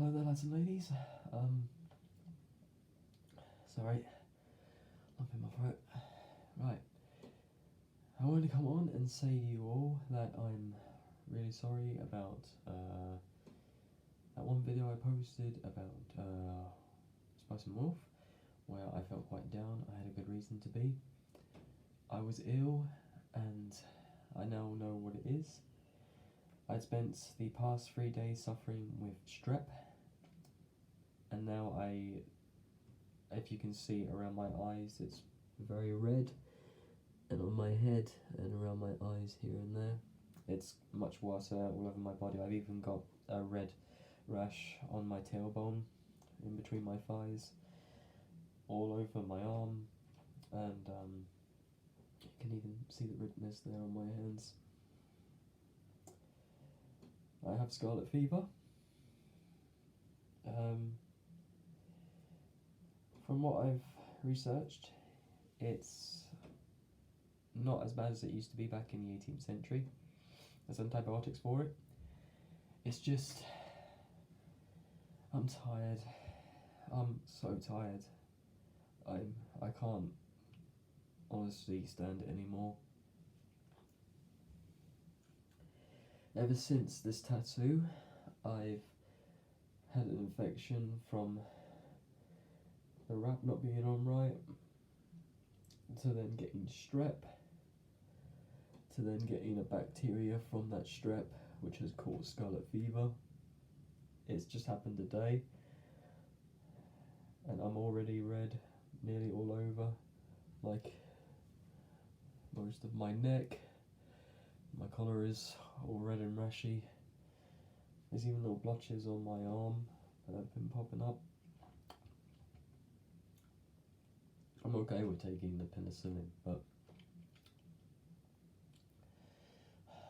Hello there, lads and ladies. Sorry, lump in my throat. Right, I wanted to come on and say to you all that I'm really sorry about that one video I posted about Spice and Wolf, where I felt quite down. I had a good reason to be. I was ill, and I now know what it is. I'd spent the past 3 days suffering with strep, and now if you can see around my eyes, it's very red, and on my head and around my eyes here and there, it's much worse all over my body. I've even got a red rash on my tailbone, in between my thighs, all over my arm, and you can even see the redness there on my hands. I have scarlet fever. From what I've researched, it's not as bad as it used to be back in the 18th century. There's antibiotics for it. It's just, I'm tired. I'm so tired. I can't honestly stand it anymore. Ever since this tattoo, I've had an infection from the wrap not being on right, to then getting strep, to then getting a bacteria from that strep which has caused scarlet fever. It's just happened today, and I'm already red nearly all over, like most of my neck. My collar is all red and rashy. There's even little blotches on my arm that have been popping up. I'm okay with taking the penicillin, but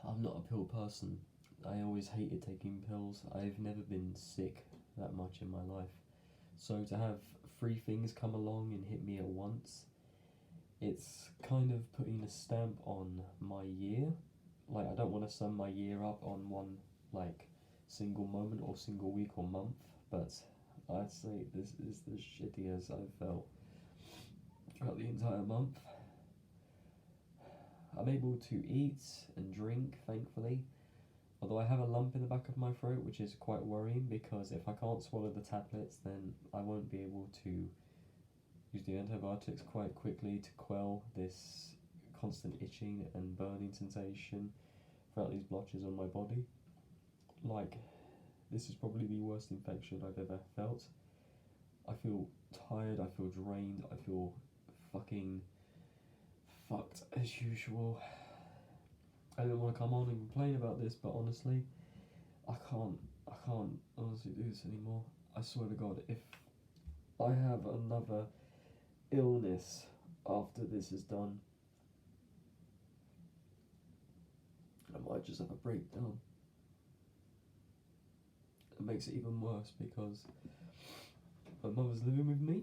I'm not a pill person. I always hated taking pills. I've never been sick that much in my life. So to have 3 things come along and hit me at once, it's kind of putting a stamp on my year. Like, I don't want to sum my year up on one, like, single moment or single week or month, but I'd say this is the shittiest I've felt throughout the entire month. I'm able to eat and drink, thankfully, although I have a lump in the back of my throat, which is quite worrying, because if I can't swallow the tablets, then I won't be able to use the antibiotics quite quickly to quell this constant itching and burning sensation throughout these blotches on my body. Like, this is probably the worst infection I've ever felt. I feel tired, I feel drained, I feel fucking fucked as usual. I don't want to come on and complain about this, but honestly, I can't honestly do this anymore. I swear to God, if I have another illness after this is done, I might just have a breakdown. It makes it even worse because my mother's living with me,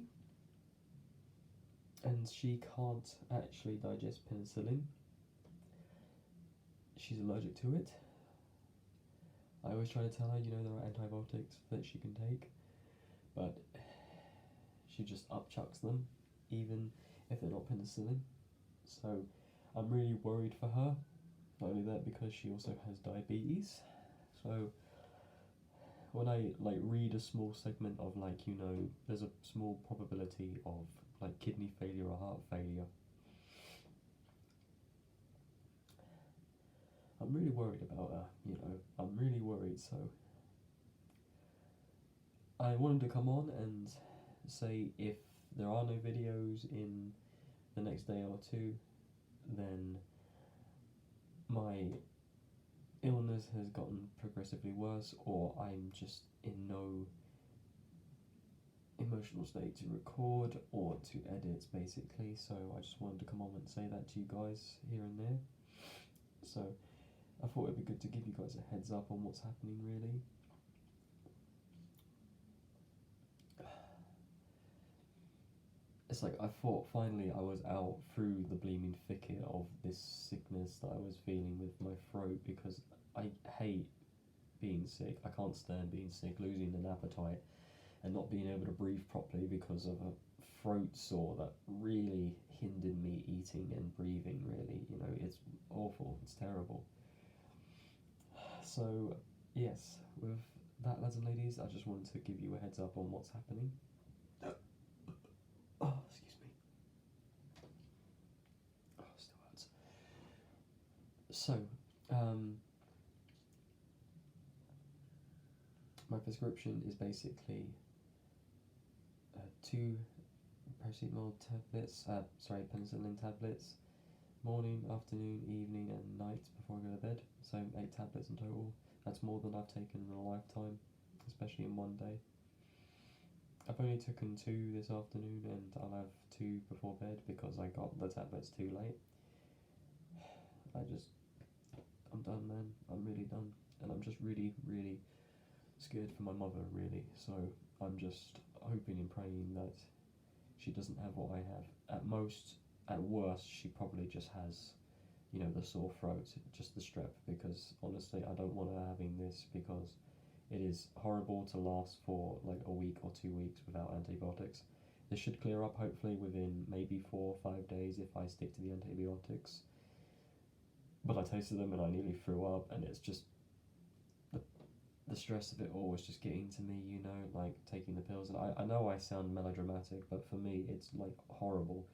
and she can't actually digest penicillin. She's allergic to it. I always try to tell her, there are antibiotics that she can take, but she just upchucks them, even if they're not penicillin. So I'm really worried for her. Not only that, because she also has diabetes. So when I read a small segment of there's a small probability of kidney failure or heart failure, I'm really worried about her, I'm really worried. So I wanted to come on and say, if there are no videos in the next day or two, then my illness has gotten progressively worse, or I'm just in no emotional state to record or to edit, basically. So I just wanted to come on and say that to you guys here and there. So I thought it'd be good to give you guys a heads up on what's happening, really. It's like I thought finally I was out through the bleeming thicket of this sickness that I was feeling with my throat, because I hate being sick. I can't stand being sick, losing an appetite, and not being able to breathe properly because of a throat sore that really hindered me eating and breathing. Really, it's awful. It's terrible. So, yes, with that, lads and ladies, I just wanted to give you a heads up on what's happening. Oh, excuse me. Oh, still hurts. So, my prescription is basically 2 paracetamol tablets, penicillin tablets, morning, afternoon, evening, and night before I go to bed. So 8 tablets in total. That's more than I've taken in a lifetime, especially in one day. I've only taken 2 this afternoon, and I'll have 2 before bed because I got the tablets too late. I'm done, man. I'm really done. And I'm just really, really scared for my mother, really. So I'm just hoping and praying that she doesn't have what I have. At worst, she probably just has, the sore throat, just the strep, because honestly, I don't want her having this because it is horrible to last for like a week or 2 weeks without antibiotics. This should clear up hopefully within maybe 4 or 5 days if I stick to the antibiotics. But I tasted them and I nearly threw up, and it's just the stress of it all is just getting to me, like taking the pills. And I know I sound melodramatic, but for me it's like horrible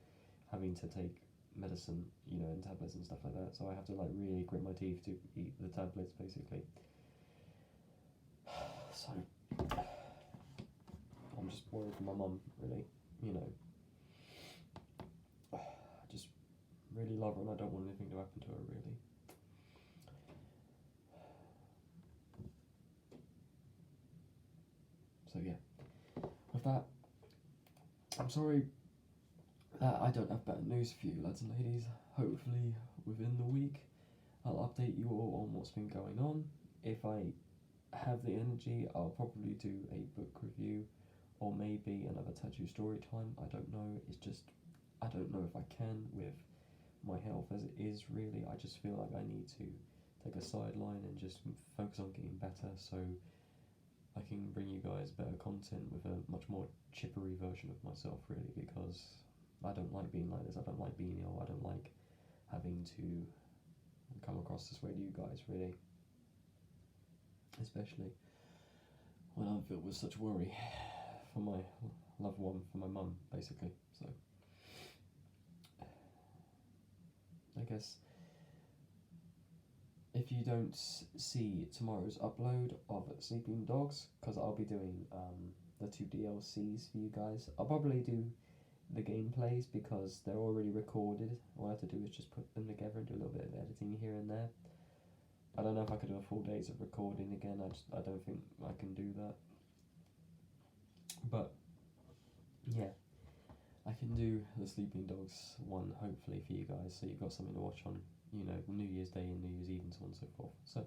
having to take medicine, and tablets and stuff like that. So I have to like really grit my teeth to eat the tablets, basically. So I'm just worried for my mum, really. I just really love her and I don't want anything to happen to her, really. So yeah, with that, I'm sorry that I don't have better news for you, lads and ladies. Hopefully within the week I'll update you all on what's been going on. If I have the energy, I'll probably do a book review or maybe another tattoo story time. I don't know. It's just, I don't know if I can with my health as it is, really. I just feel like I need to take a sideline and just focus on getting better so I can bring you guys better content with a much more chippery version of myself, really, because I don't like being like this. I don't like being ill. I don't like having to come across this way to you guys, really. Especially when I'm filled with such worry for my loved one, for my mum, basically. So, I guess if you don't see tomorrow's upload of Sleeping Dogs, because I'll be doing the 2 DLCs for you guys. I'll probably do the gameplays because they're already recorded. All I have to do is just put them together and do a little bit of editing here and there. I don't know if I could do a full days of recording again. I don't think I can do that. But yeah, I can do the Sleeping Dogs one hopefully for you guys, so you've got something to watch on, New Year's Day and New Year's Eve and so on and so forth. So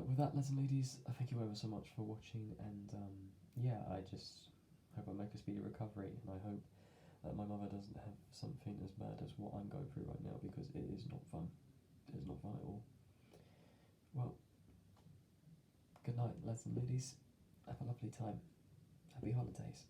with that, lads and ladies, thank you ever so much for watching, and yeah, I just hope I make a speedy recovery, and I hope that my mother doesn't have something as bad as what I'm going through right now, because it is not fun. It is not fun at all. Well, good night, lads and ladies. Have a lovely time. Happy holidays.